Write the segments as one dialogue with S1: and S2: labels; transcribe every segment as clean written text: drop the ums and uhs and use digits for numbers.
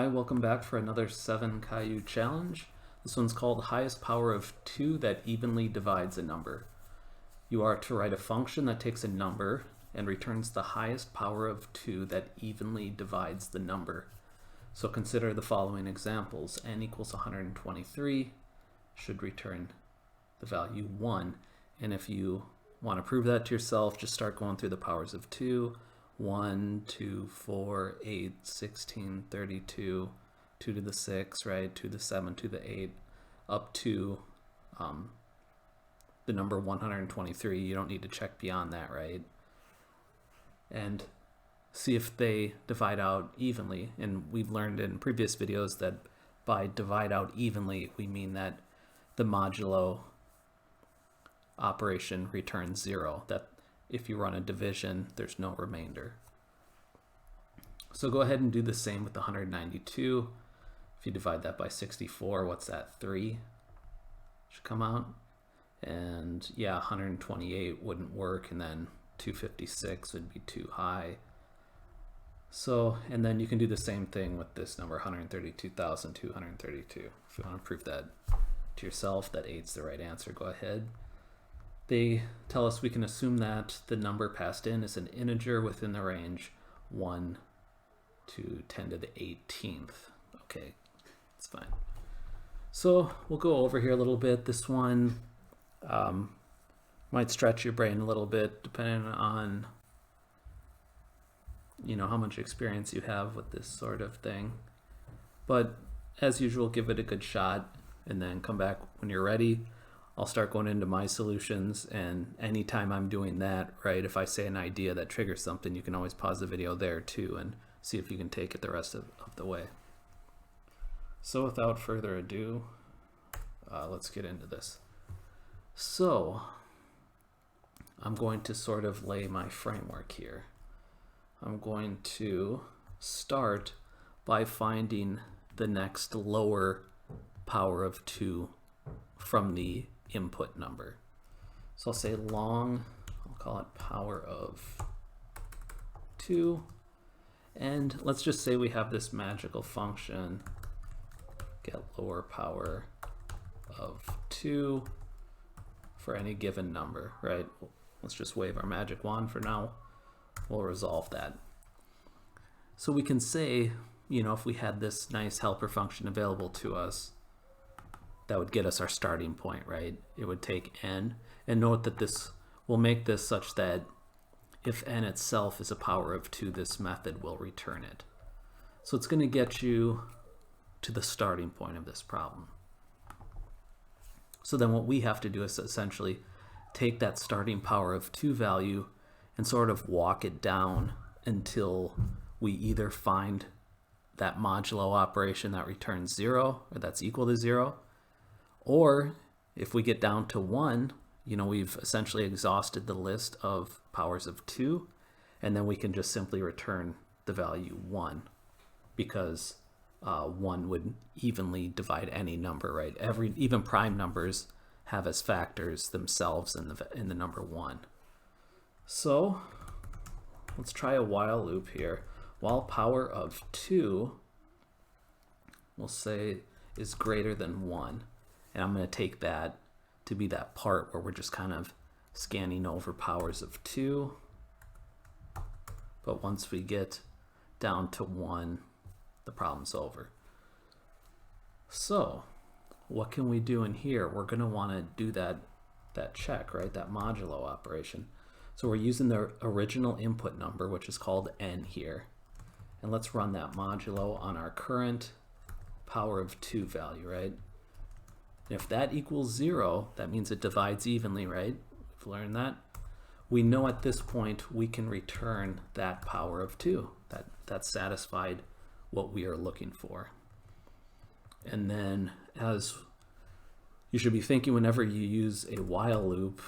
S1: Hi, welcome back for another 7 Caillou challenge. This one's called highest power of 2 that evenly divides a number. You are to write a function that takes a number and returns the highest power of 2 that evenly divides the number. So consider the following examples. N equals 123 should return the value 1. And if you want to prove that to yourself, just start going through the powers of 2. 1, 2, 4, 8, 16, 32, 2 to the 6, right? 2 to the 7, 2 to the 8, up to the number 123. You don't need to check beyond that, right? And see if they divide out evenly. And we've learned in previous videos that by divide out evenly, we mean that the modulo operation returns 0, that if you run a division, there's no remainder. So go ahead and do the same with the 192. If you divide that by 64, what's that? 3 should come out. And yeah, 128 wouldn't work, and then 256 would be too high. So, and then you can do the same thing with this number, 132,232. If you want to prove that to yourself, that 8's the right answer, go ahead. They tell us we can assume that the number passed in is an integer within the range 1 to 10 to the 18th. Okay, it's fine. So we'll go over here a little bit. This one might stretch your brain a little bit depending on how much experience you have with this sort of thing. But as usual, give it a good shot and then come back when you're ready. I'll start going into my solutions, and anytime I'm doing that, right, if I say an idea that triggers something, you can always pause the video there too and see if you can take it the rest of the way. So without further ado, let's get into this. So I'm going to sort of lay my framework here. I'm going to start by finding the next lower power of 2 from the input number. So I'll say long, I'll call it power of 2, and let's just say we have this magical function, get lower power of 2 for any given number, right? Let's just wave our magic wand for now. We'll resolve that. So we can say, if we had this nice helper function available to us, that would get us our starting point, right? It would take n, and note that this will make this such that if n itself is a power of 2, this method will return it. So it's going to get you to the starting point of this problem. So then what we have to do is essentially take that starting power of 2 value and sort of walk it down until we either find that modulo operation that returns 0, or that's equal to 0, or if we get down to 1, we've essentially exhausted the list of powers of 2, and then we can just simply return the value 1, because 1 would evenly divide any number, right? Even prime numbers have as factors themselves in the number 1. So let's try a while loop here. While power of 2, we'll say, is greater than 1. And I'm going to take that to be that part where we're just kind of scanning over powers of 2. But once we get down to 1, the problem's over. So what can we do in here? We're going to want to do that check, right? That modulo operation. So we're using the original input number, which is called n here. And let's run that modulo on our current power of 2 value, right? If that equals 0, that means it divides evenly, right? We've learned that. We know at this point we can return that power of 2. That satisfied what we are looking for. And then, as you should be thinking whenever you use a while loop,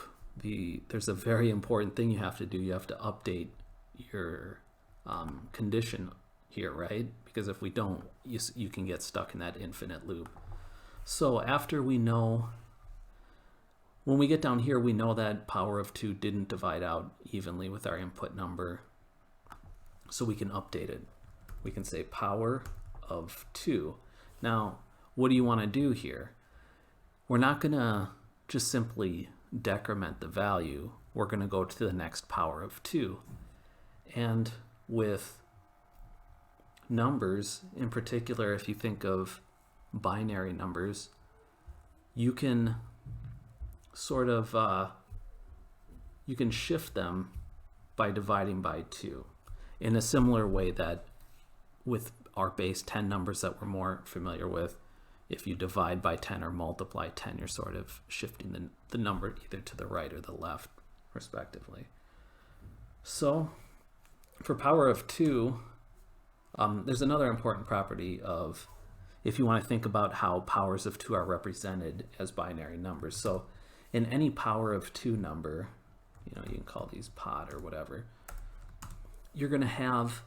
S1: there's a very important thing you have to do. You have to update your condition here, right? Because if we don't, you can get stuck in that infinite loop. So after we know, when we get down here, we know that power of 2 didn't divide out evenly with our input number. So we can update it. We can say power of 2. Now, what do you want to do here? We're not going to just simply decrement the value. We're going to go to the next power of 2. And with numbers, in particular, if you think of binary numbers, you can sort of, you can shift them by dividing by 2 in a similar way that with our base 10 numbers that we're more familiar with, if you divide by 10 or multiply 10, you're sort of shifting the number either to the right or the left, respectively. So for power of 2, there's another important property of, if you want to think about how powers of 2 are represented as binary numbers. So in any power of 2 number, you can call these pod or whatever, you're going to have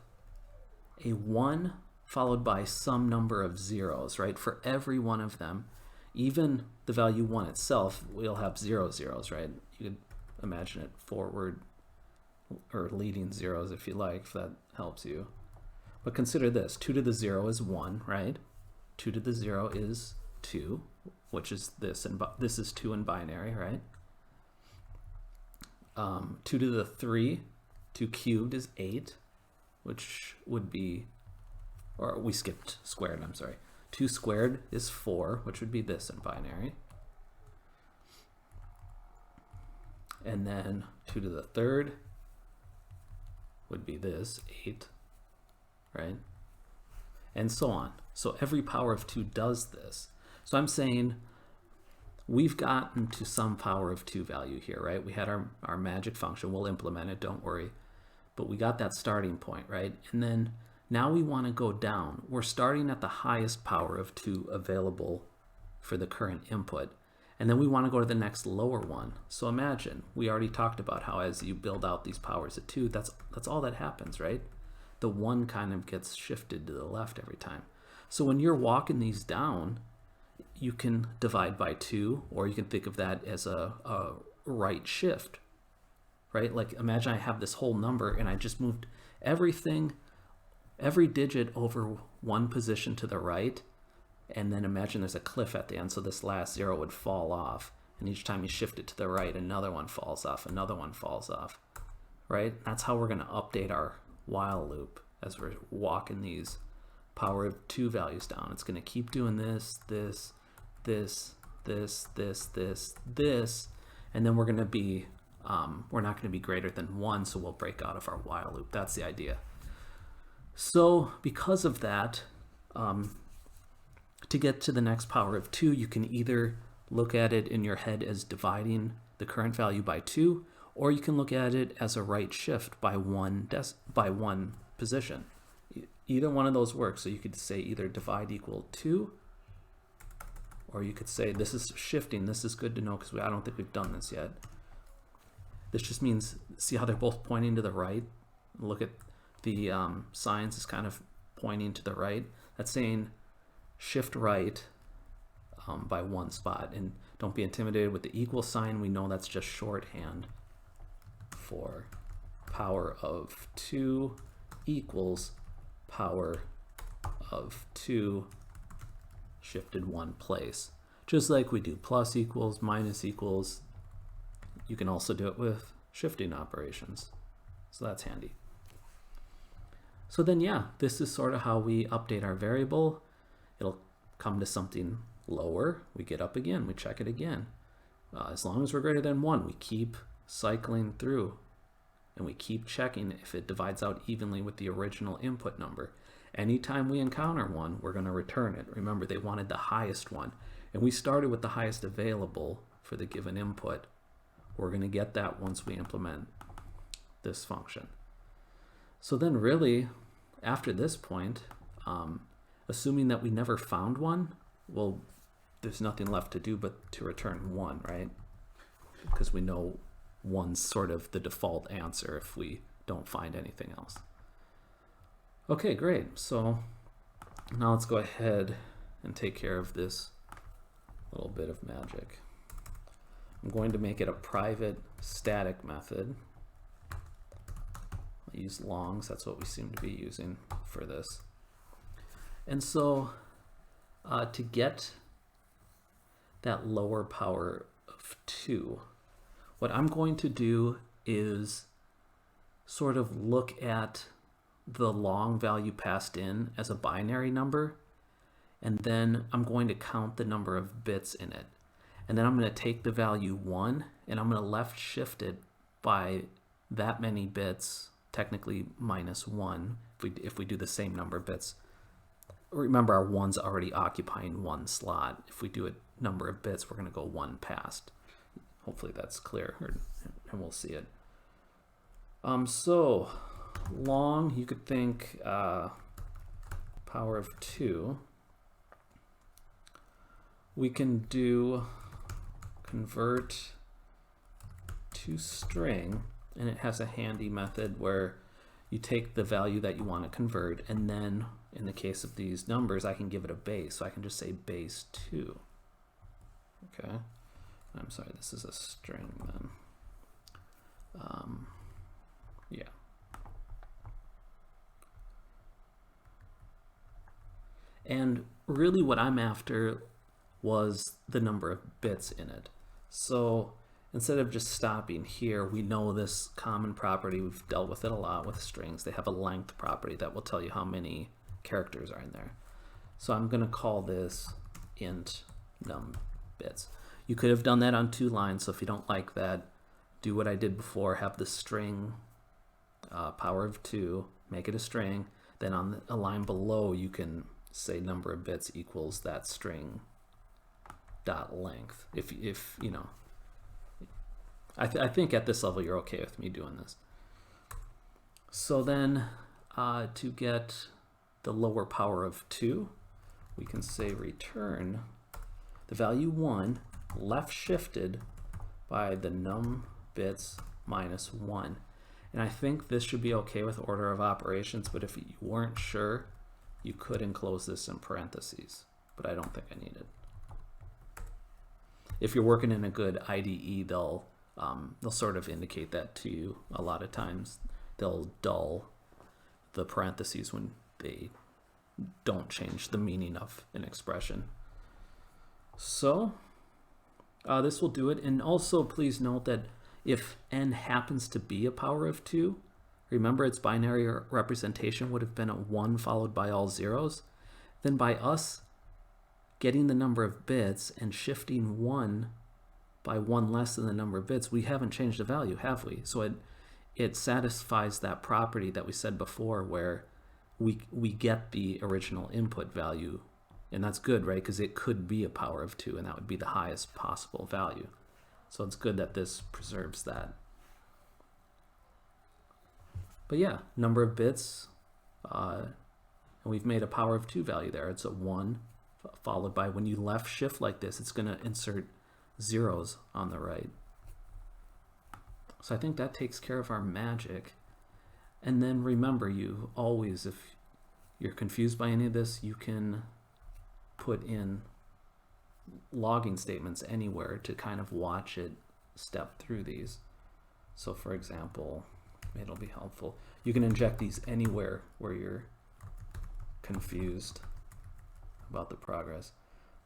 S1: a 1 followed by some number of zeros, right? For every one of them, even the value 1 itself, we'll have 0 zeros, right? You could imagine it forward or leading zeros if you like, if that helps you. But consider this, 2 to the 0 is 1, right? 2 to the 0 is 2, which is this, and this is 2 in binary, right? 2 to the 3, 2 cubed is 8, which would be, or we skipped squared, I'm sorry. 2 squared is 4, which would be this in binary. And then 2 to the 3rd would be this, 8, right? And so on. So every power of 2 does this. So I'm saying we've gotten to some power of 2 value here, right? We had our magic function. We'll implement it, don't worry. But we got that starting point, right? And then now we want to go down. We're starting at the highest power of 2 available for the current input. And then we want to go to the next lower one. So imagine, we already talked about how as you build out these powers of 2, that's all that happens, right? The 1 kind of gets shifted to the left every time. So when you're walking these down, you can divide by 2, or you can think of that as a right shift, right? Like imagine I have this whole number and I just moved everything, every digit over 1 position to the right, and then imagine there's a cliff at the end, so this last 0 would fall off, and each time you shift it to the right, another one falls off, another one falls off, right? That's how we're going to update our while loop as we're walking these power of 2 values down. It's going to keep doing this, this, this, this, this, this, this, and then we're going to be, we're not going to be greater than 1, so we'll break out of our while loop. That's the idea. So because of that, to get to the next power of 2, you can either look at it in your head as dividing the current value by 2, or you can look at it as a right shift by one position. Either one of those works. So you could say either divide equal 2, or you could say this is shifting. This is good to know because I don't think we've done this yet. This just means, see how they're both pointing to the right? Look at the signs is kind of pointing to the right. That's saying shift right by 1 spot. And don't be intimidated with the equal sign. We know that's just shorthand for power of 2 equals power of 2 shifted 1 place. Just like we do plus equals, minus equals. You can also do it with shifting operations. So that's handy. So then, yeah, this is sort of how we update our variable. It'll come to something lower. We get up again. We check it again. As long as we're greater than 1, we keep cycling through and we keep checking if it divides out evenly with the original input number. Anytime we encounter 1, we're going to return it. Remember, they wanted the highest one, and we started with the highest available for the given input. We're going to get that once we implement this function. So then really, after this point, assuming that we never found 1, well, there's nothing left to do but to return 1, right? Because we know 1's sort of the default answer if we don't find anything else. Okay, great. So now let's go ahead and take care of this little bit of magic. I'm going to make it a private static method. I'll use longs, that's what we seem to be using for this. And so to get that lower power of 2, what I'm going to do is sort of look at the long value passed in as a binary number, and then I'm going to count the number of bits in it. And then I'm going to take the value 1 and I'm going to left shift it by that many bits, technically minus 1 if we do the same number of bits. Remember, our 1's already occupying 1 slot. If we do a number of bits, we're going to go 1 past. Hopefully that's clear, and we'll see it. So long, you could think power of 2. We can do convert to string, and it has a handy method where you take the value that you want to convert, and then in the case of these numbers, I can give it a base. So I can just say base 2. Okay. I'm sorry, this is a string then. Yeah. And really what I'm after was the number of bits in it. So instead of just stopping here, we know this common property, we've dealt with it a lot with strings. They have a length property that will tell you how many characters are in there. So I'm going to call this int num bits. You could have done that on 2 lines, so if you don't like that, do what I did before, have the string power of 2, make it a string, then on a line below you can say number of bits equals that string dot length. If you know, I think at this level you're okay with me doing this. So then to get the lower power of 2, we can say return the value 1 left shifted by the num bits minus 1. And I think this should be okay with order of operations, but if you weren't sure, you could enclose this in parentheses, but I don't think I need it. If you're working in a good IDE, they'll sort of indicate that to you. A lot of times they'll dull the parentheses when they don't change the meaning of an expression. So this will do it. And also please note that if n happens to be a power of 2, remember its binary representation would have been a 1 followed by all zeros. Then by us getting the number of bits and shifting 1 by 1 less than the number of bits, we haven't changed the value, have we? So it satisfies that property that we said before where we get the original input value, and that's good, right? Because it could be a power of 2, and that would be the highest possible value. So it's good that this preserves that. But yeah, number of bits, and we've made a power of 2 value there. It's a 1 followed by, when you left shift like this, it's going to insert zeros on the right. So I think that takes care of our magic. And then remember, you always, if you're confused by any of this, you can put in logging statements anywhere to kind of watch it step through these. So for example, it'll be helpful. You can inject these anywhere where you're confused about the progress.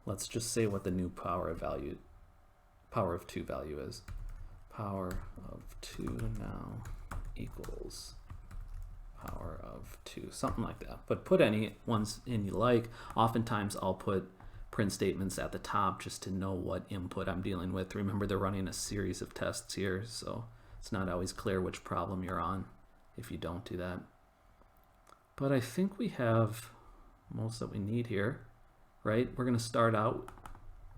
S1: Let's just say what the new power of 2 value is. Power of 2 now equals power of 2, something like that. But put any ones in you like. Oftentimes I'll put print statements at the top just to know what input I'm dealing with. Remember, they're running a series of tests here, so it's not always clear which problem you're on if you don't do that. But I think we have most that we need here, right? We're going to start out,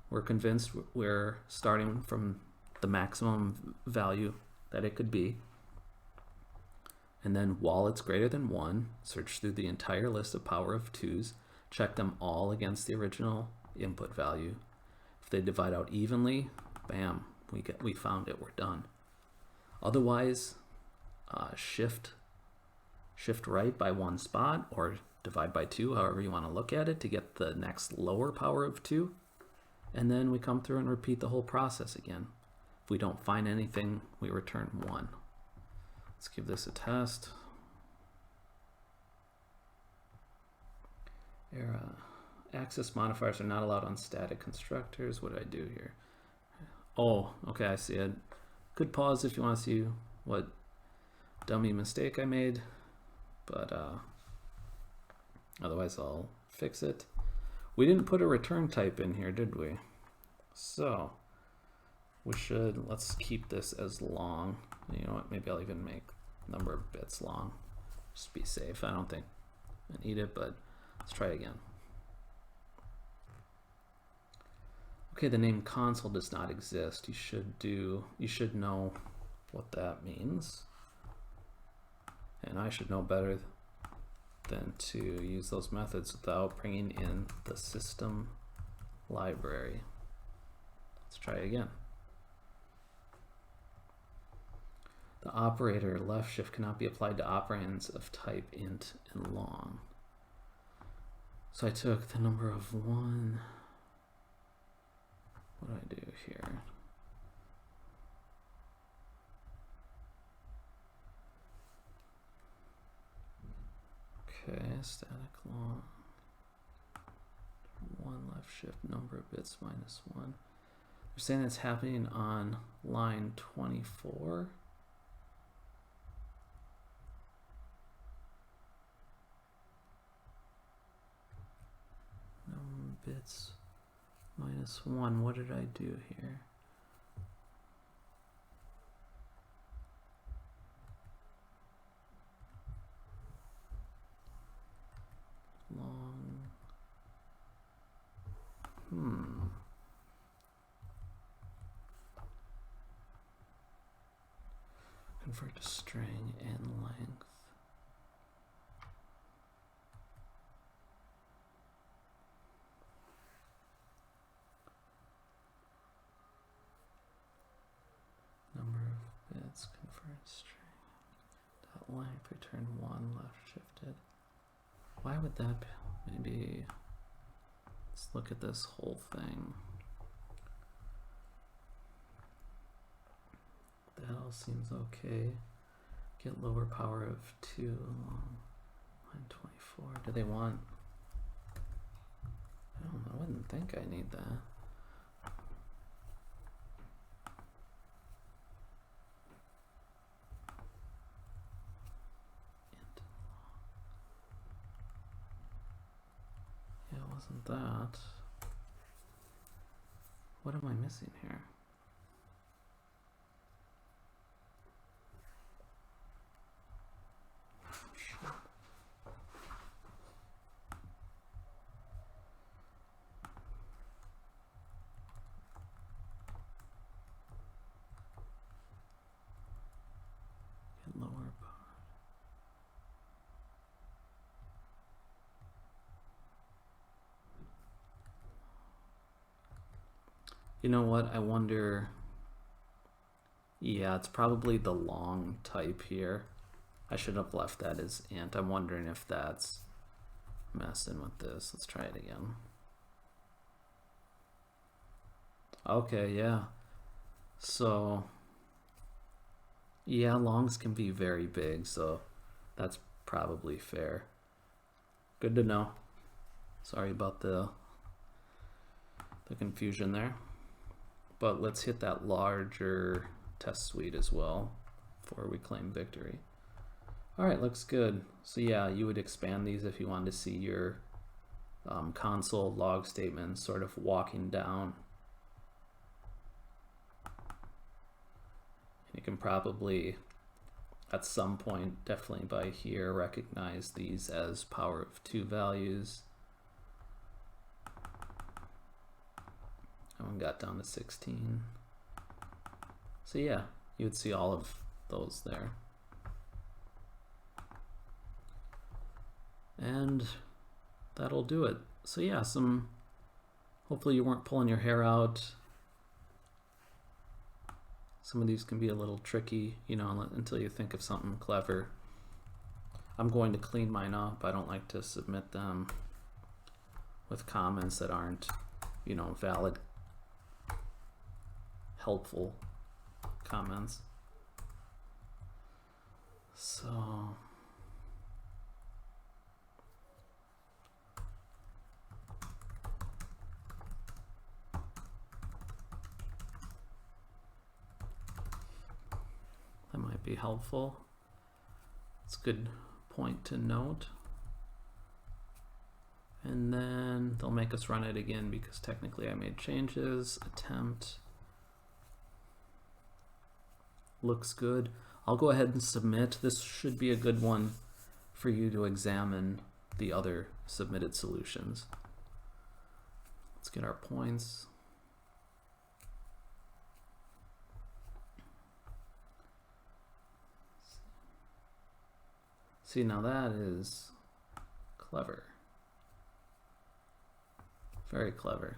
S1: we're convinced we're starting from the maximum value that it could be. And then while it's greater than 1, search through the entire list of power of 2's, check them all against the original input value. If they divide out evenly, bam, we found it, we're done. Otherwise, shift right by 1 spot, or divide by 2, however you want to look at it, to get the next lower power of 2. And then we come through and repeat the whole process again. If we don't find anything, we return 1. Let's give this a test. Access modifiers are not allowed on static constructors. What did I do here? Oh, okay, I see it. Good pause if you want to see what dummy mistake I made, but otherwise I'll fix it. We didn't put a return type in here, did we? So we should, let's keep this as long. You know what, maybe I'll even make number of bits long. Just be safe. I don't think I need it, but let's try again. Okay, the name console does not exist. You should know what that means. And I should know better than to use those methods without bringing in the system library. Let's try again. The operator left shift cannot be applied to operands of type int and long. So I took the number of 1. What do I do here? Okay, static long. 1 left shift number of bits minus 1. They're saying it's happening on line 24. Bits minus 1. What did I do here? Long. Convert to string and length. Number of bits, convert string. Dot length, return 1 left shifted. Why would that be? Maybe let's look at this whole thing. That all seems okay. Get lower power of 2 along line 24. Do they want? I don't know. I wouldn't think I need that. Yeah, it wasn't that. What am I missing here? Lower power. You know what? I wonder. Yeah, it's probably the long type here. I should have left that as int. I'm wondering if that's messing with this. Let's try it again. Okay, yeah. So, yeah, longs can be very big, so that's probably fair. Good to know. Sorry about the confusion there. But let's hit that larger test suite as well before we claim victory. All right, looks good. So yeah, you would expand these if you wanted to see your console log statements sort of walking down. You can probably, at some point, definitely by here, recognize these as power of 2 values. That one got down to 16. So yeah, you would see all of those there. And that'll do it. So yeah, hopefully you weren't pulling your hair out. Some of these can be a little tricky, you know, until you think of something clever. I'm going to clean mine up. I don't like to submit them with comments that aren't, you know, valid, helpful comments. So be helpful. It's a good point to note. And then they'll make us run it again because technically I made changes. Attempt. Looks good. I'll go ahead and submit. This should be a good one for you to examine the other submitted solutions. Let's get our points. See, now that is clever. Very clever.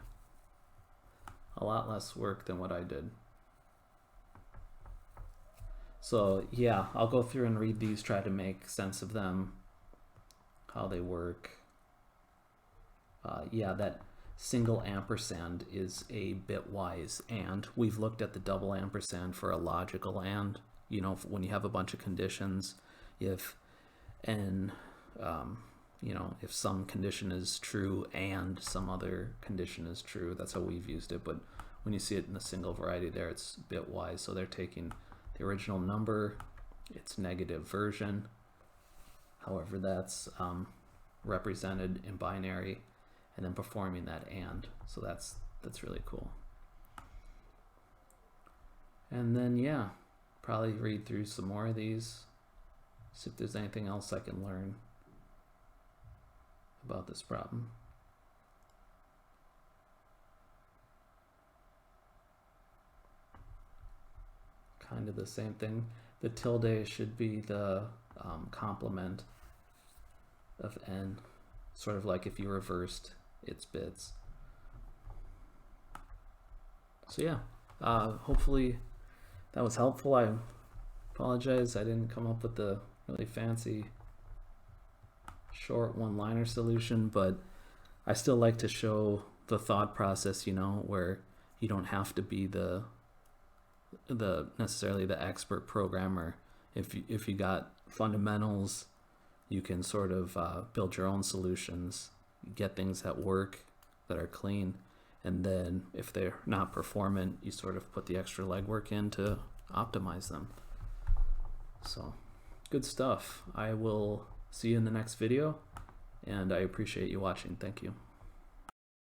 S1: A lot less work than what I did. So yeah, I'll go through and read these, try to make sense of them, how they work. Yeah, that single ampersand is a bitwise and. We've looked at the double ampersand for a logical and. You know, when you have a bunch of conditions, if n, you know, if some condition is true and some other condition is true, that's how we've used it. But when you see it in the single variety there, it's bitwise. So they're taking the original number, its negative version, however that's represented in binary, and then performing that and. So that's really cool. And then yeah, probably read through some more of these, see if there's anything else I can learn about this problem. Kind of the same thing. The tilde should be the complement of n, sort of like if you reversed its bits. So yeah, hopefully that was helpful. I apologize I didn't come up with the really fancy short one-liner solution, but I still like to show the thought process, you know, where you don't have to be the necessarily the expert programmer. If you got fundamentals, you can sort of build your own solutions, get things that work, that are clean, and then if they're not performant, you sort of put the extra legwork in to optimize them. So good stuff. I will see you in the next video, and I appreciate you watching. Thank you.